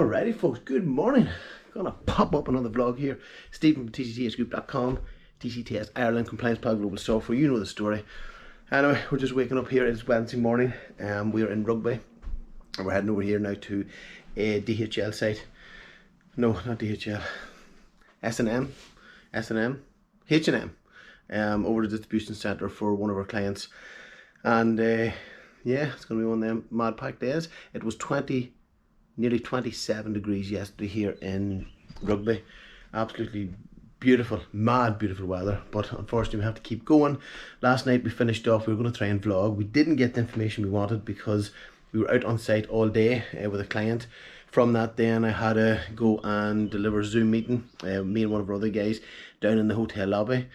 Alrighty folks, good morning. Gonna pop up another vlog here. Stephen from TCTSgroup.com, TCTS Ireland, CompliancePAL Global Software, you know the story. Anyway, we're just waking up here, it's Wednesday morning and we're in Rugby. And we're heading over here now to a DHL site. No, not DHL. S&M, H&M. Over the distribution centre for one of our clients. And yeah, it's gonna be one of them mad packed days. It was nearly 27 degrees yesterday here in Rugby. Absolutely beautiful, mad beautiful weather, but unfortunately we have to keep going. Last night we finished off, we were going to try and vlog. We didn't get the information we wanted because we were out on site all day with a client. From that then I had to go and deliver a Zoom meeting, me and one of our other guys down in the hotel lobby.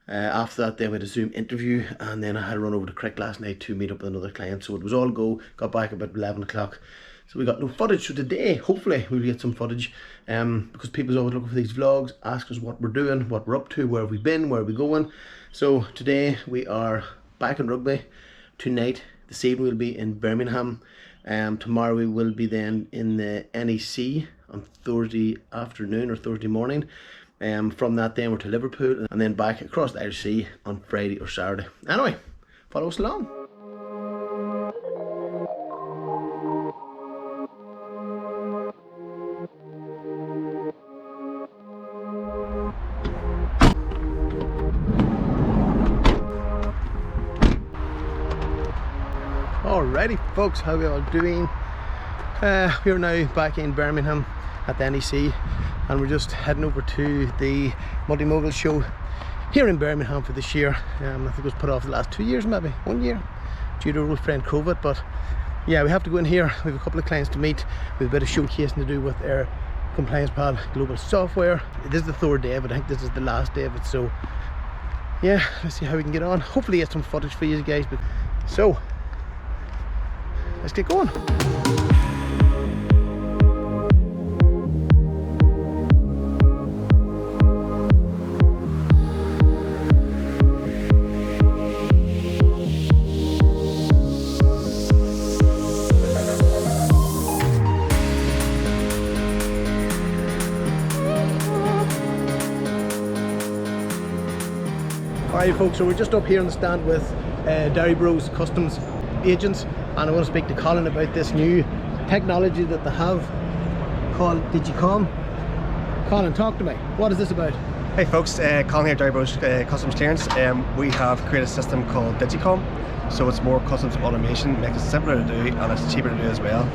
After that then we had a Zoom interview, and then I had to run over to Crick last night to meet up with another client. So it was all go, got back about 11 o'clock. So we got no footage. So today, hopefully, we'll get some footage because people's always looking for these vlogs, ask us what we're doing, what we're up to, where have we been, where are we going. So today we are back in Rugby. Tonight, this evening we'll be in Birmingham. Tomorrow we will be then in the NEC on Thursday afternoon or Thursday morning. From that then we're to Liverpool and then back across the Irish Sea on Friday or Saturday. Anyway, follow us along. Alrighty folks, how are we all doing? We are now back in Birmingham at the NEC and we're just heading over to the Multimodal show here in Birmingham for this year. I think it was put off the last 2 years, maybe 1 year, due to old friend COVID, but yeah, we have to go in here. We have a couple of clients to meet. We have a bit of showcasing to do with our CompliancePAL Global Software. This is the third day, but I think this is the last day of it, so yeah, let's see how we can get on. Hopefully get some footage for you guys. So let's get going. Alright folks, so we're just up here on the stand with Dairy Bros Customs agents, and I want to speak to Colin about this new technology that they have called Digicom. Colin, talk to me. What is this about? Hey folks, Colin here, Dairy Bros Customs Clearance. We have created a system called Digicom, so it's more customs automation, makes it simpler to do and it's cheaper to do as well.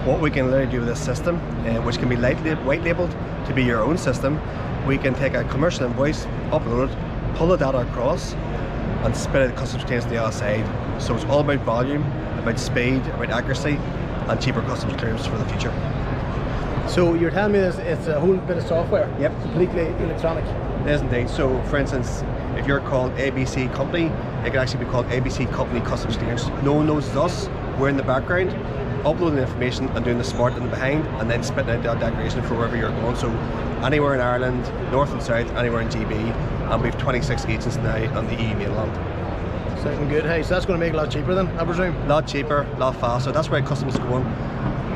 What we can literally do with this system, which can be white labelled to be your own system, we can take a commercial invoice, upload it, pull the data across and spit out the customs clearance to the other side. So it's all about volume, about speed, about accuracy and cheaper customs clearance for the future. So you're telling me it's a whole bit of software? Yep. Completely electronic? It is indeed. So for instance, if you're called ABC Company, it can actually be called ABC Company Customs Clearance. No one knows it's us, we're in the background, uploading the information and doing the smart in the behind, and then spitting out that declaration for wherever you're going. So anywhere in Ireland, north and south, anywhere in GB, and we have 26 agents now on the EU mainland. Sounding good. Hey, so that's going to make it a lot cheaper then, I presume? A lot cheaper, a lot faster. That's where customs is going.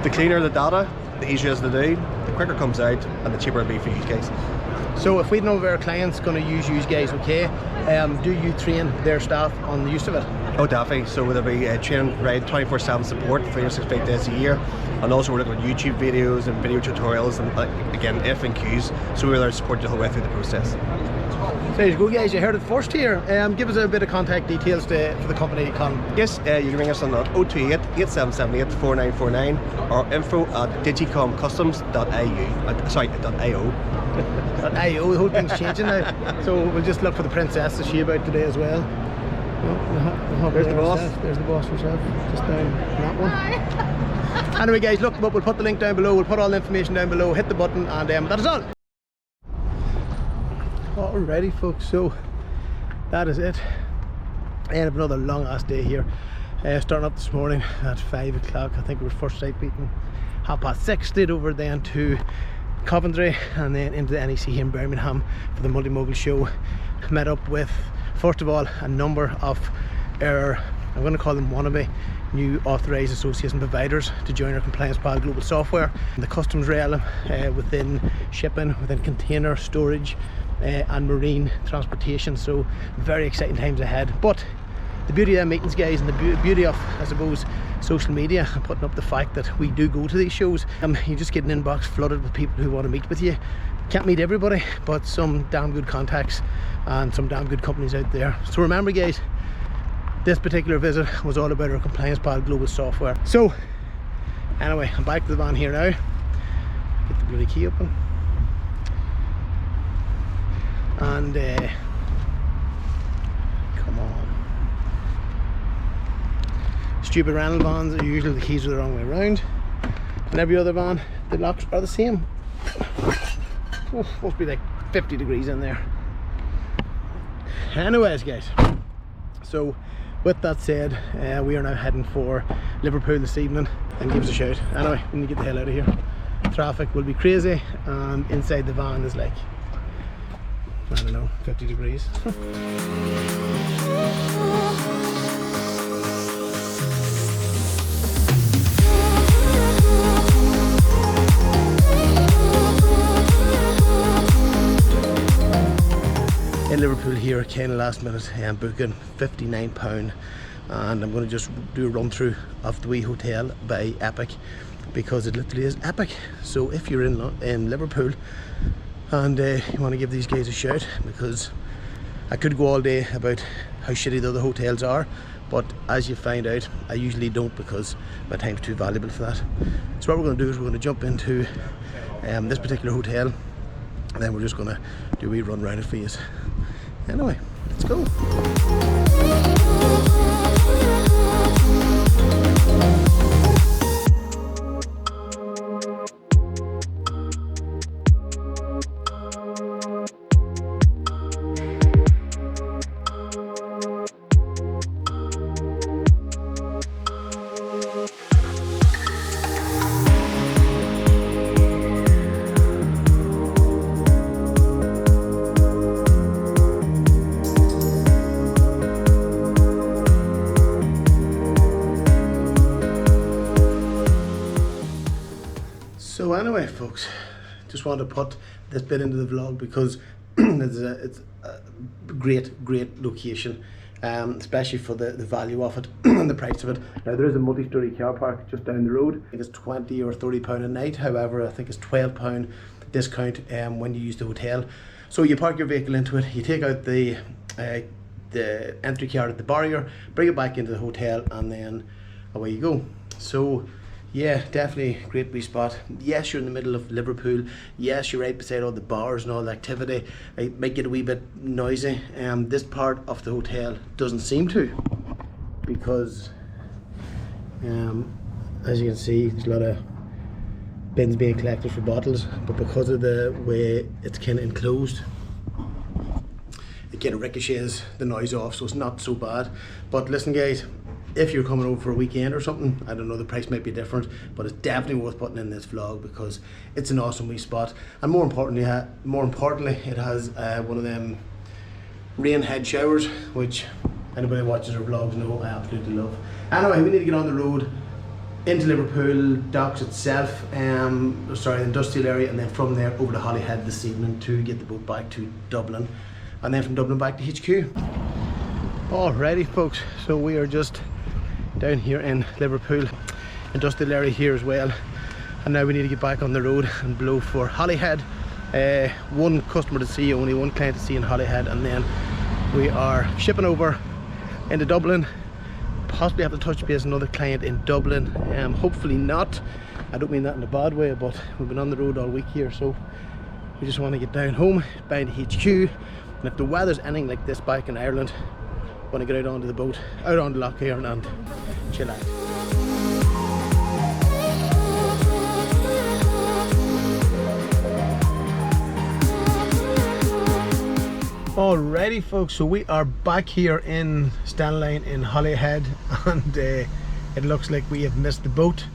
The cleaner the data, the easier it is to do, the quicker it comes out, and the cheaper it'll be for you guys. So if we know of our clients going to use you guys, okay, do you train their staff on the use of it? Oh, definitely. So there'll be training, right, 24/7 support, 365 days a year, and also we're looking at YouTube videos and video tutorials and again FAQs, so we're there to support you the whole way through the process. So there you go guys, you heard it first here. Give us a bit of contact details for the company, Colin. Yes, you can ring us on 028 8778 4949 or info@digicomcustoms.io. Sorry, .io. .io, the whole thing's changing now. So we'll just look for the princess, is she about today as well? Oh, there's the boss. There's the boss herself, just down that one. Hi. Anyway guys, look, we'll put the link down below, we'll put all the information down below, hit the button, and that is all. Alrighty folks, so that is it. End of another long ass day here. Starting up this morning at 5 o'clock. I think we were first site meeting 6:30, stayed over then to Coventry and then into the NEC here in Birmingham for the Multimodal show. Met up with, first of all, a number of our I'm going to call them wannabe new authorised associates and providers to join our CompliancePAL global software. The customs realm within shipping, within container storage and marine transportation. So very exciting times ahead. But the beauty of meetings, guys, and the beauty of, I suppose, social media and putting up the fact that we do go to these shows, you just get an inbox flooded with people who want to meet with you. Can't meet everybody, but some damn good contacts and some damn good companies out there. So remember, guys, this particular visit was all about our CompliancePAL global software. So anyway, I'm back to the van here now. Get the bloody key open. And come on. Stupid rental vans are usually the keys are the wrong way around. And every other van, the locks are the same. Oh, must be like 50 degrees in there. Anyways, guys, so with that said, we are now heading for Liverpool this evening, and give us a shout. Anyway, we need to get the hell out of here. Traffic will be crazy, and inside the van is like, I don't know, 50 degrees. In Liverpool here, kind of last minute, I'm booking £59, and I'm going to just do a run through of the wee hotel by Epic, because it literally is epic. So if you're in Liverpool and you want to give these guys a shout, because I could go all day about how shitty the other hotels are, but as you find out, I usually don't, because my time's too valuable for that. So what we're going to do is we're going to jump into this particular hotel, and then we're just going to do a wee run around it for you. Anyway, let's go. So anyway, folks, just wanted to put this bit into the vlog because it's a great location, especially for the value of it and the price of it. Now there is a multi-story car park just down the road. I think it's £20 or £30 a night. However, I think it's £12 discount when you use the hotel. So you park your vehicle into it, you take out the entry card at the barrier, bring it back into the hotel, and then away you go. So yeah, definitely great wee spot. Yes, you're in the middle of Liverpool. Yes, you're right beside all the bars and all the activity. It might get a wee bit noisy. This part of the hotel doesn't seem to, because as you can see, there's a lot of bins being collected for bottles, but because of the way it's kind of enclosed, it kind of ricochets the noise off, so it's not so bad. But listen, guys, if you're coming over for a weekend or something, I don't know, the price might be different, but it's definitely worth putting in this vlog because it's an awesome wee spot. And more importantly, it has one of them rain head showers, which anybody who watches our vlogs know I absolutely love. Anyway, we need to get on the road into Liverpool docks itself, sorry, the industrial area, and then from there over to Holyhead this evening to get the boat back to Dublin, and then from Dublin back to HQ. Alrighty, folks, so we are just down here in Liverpool industrial area here as well, and now we need to get back on the road and blow for Holyhead. One customer to see, only one client to see in Holyhead, and then we are shipping over into Dublin. Possibly have to touch base another client in Dublin, hopefully not. I don't mean that in a bad way, but we've been on the road all week here, so we just want to get down home, back to HQ. And if the weather's anything like this back in Ireland, want to get out onto the boat, out on the loch here, and chill out. Alrighty, folks, so we are back here in Stanline in Holyhead, and it looks like we have missed the boat.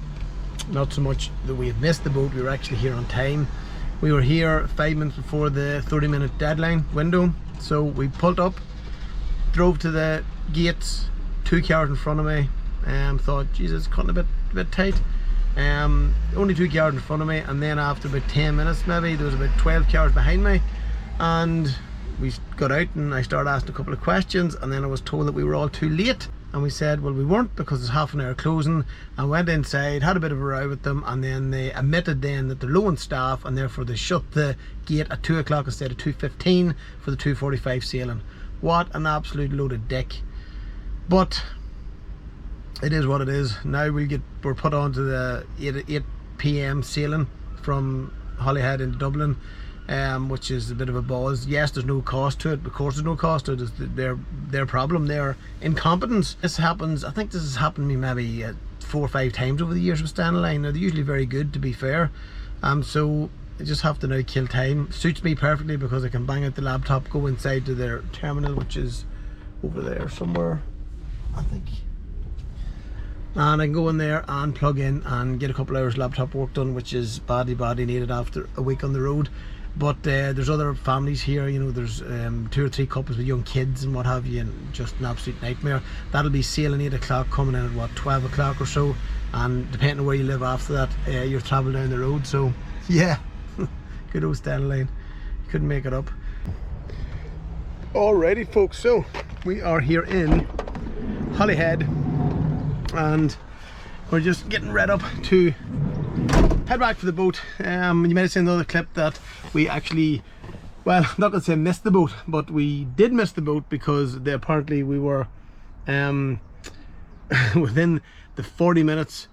Not so much that we have missed the boat, we were actually here on time. We were here 5 minutes before the 30-minute deadline window, so we pulled up, drove to the gates, 2 cars in front of me. Thought, Jesus, cutting a bit tight. Only 2 cars in front of me, and then after about 10 minutes maybe, there was about 12 cars behind me, and we got out and I started asking a couple of questions, and then I was told that we were all too late, and we said, well, we weren't, because it's half an hour closing. I went inside, had a bit of a row with them, and then they admitted then that they're low on staff, and therefore they shut the gate at 2 o'clock instead of 2:15 for the 2:45 sailing. What an absolute load of dick. But it is what it is. Now we're put on to the 8 p.m. sailing from Holyhead into Dublin, which is a bit of a buzz. Yes, there's no cost to it. Of course there's no cost to it. It's their problem, their incompetence. This happens, I think this has happened to me maybe 4 or 5 times over the years with Standing Line. Now they're usually very good, to be fair. So I just have to now kill time. Suits me perfectly because I can bang out the laptop, go inside to their terminal, which is over there somewhere, I think. And I can go in there and plug in and get a couple hours laptop work done, which is badly needed after a week on the road. But there's other families here, you know, there's 2 or 3 couples with young kids and what have you, and just an absolute nightmare. That'll be sailing 8 o'clock, coming in at what, 12 o'clock or so, and depending on where you live after that, you're travelling down the road. So yeah, good old Standing Line, couldn't make it up. Alrighty folks, so we are here in Holyhead, and we're just getting ready up to head back for the boat. You might have seen another clip that we actually, well, I'm not going to say missed the boat, but we did miss the boat because apparently we were within the 40 minutes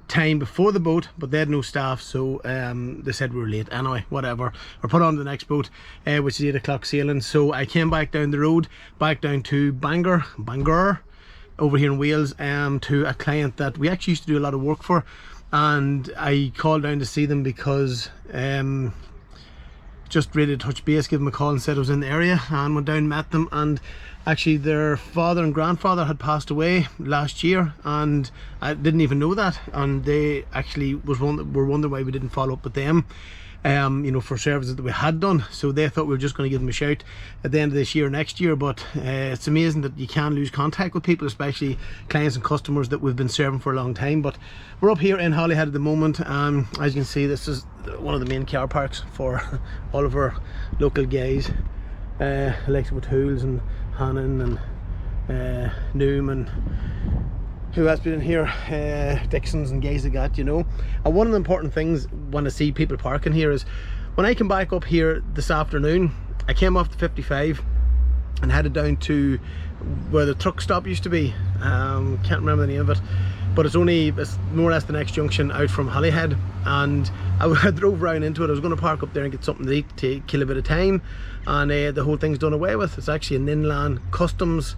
time before the boat, but they had no staff, so they said we were late. Anyway, whatever, we're put on to the next boat, which is 8 o'clock sailing. So I came back down the road, back down to Bangor over here in Wales, to a client that we actually used to do a lot of work for, and I called down to see them because just ready to touch base, give them a call and said I was in the area, and went down, met them, and actually their father and grandfather had passed away last year, and I didn't even know that, and they actually were wondering why we didn't follow up with them, you know, for services that we had done. So they thought we were just going to give them a shout at the end of this year, next year. But it's amazing that you can lose contact with people, especially clients and customers that we've been serving for a long time. But we're up here in Holyhead at the moment. As you can see, this is one of the main car parks for all of our local guys, like with Tools and Hannon and Noom and who has been in here, Dixon's and guys like that, you know. And one of the important things when I see people parking here is when I come back up here this afternoon, I came off the 55 and headed down to where the truck stop used to be. Can't remember the name of it, but it's more or less the next junction out from Holyhead, and I drove round into it. I was going to park up there and get something to eat to kill a bit of time, and the whole thing's done away with. It's actually an inland customs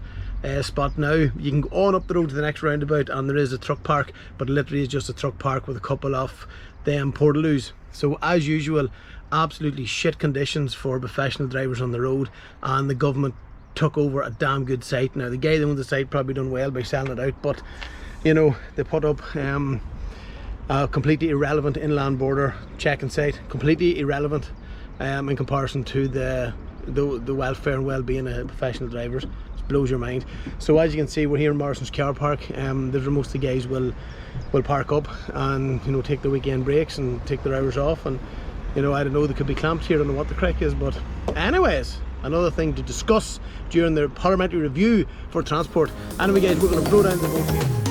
spot now. You can go on up the road to the next roundabout and there is a truck park, but literally it's just a truck park with a couple of them portaloos. So as usual, absolutely shit conditions for professional drivers on the road, and the government took over a damn good site. Now the guy that owns the site probably done well by selling it out, but you know, they put up a completely irrelevant inland border checking site, completely irrelevant in comparison to the welfare and well-being of professional drivers. Blows your mind. So as you can see, we're here in Morrison's car park. There's where most of the guys will park up and, you know, take the weekend breaks and take their hours off, and you know, I don't know, they could be clamped here. I don't know what the crack is, but anyways, another thing to discuss during the parliamentary review for transport. Anyway guys, we're going to blow down the boat here.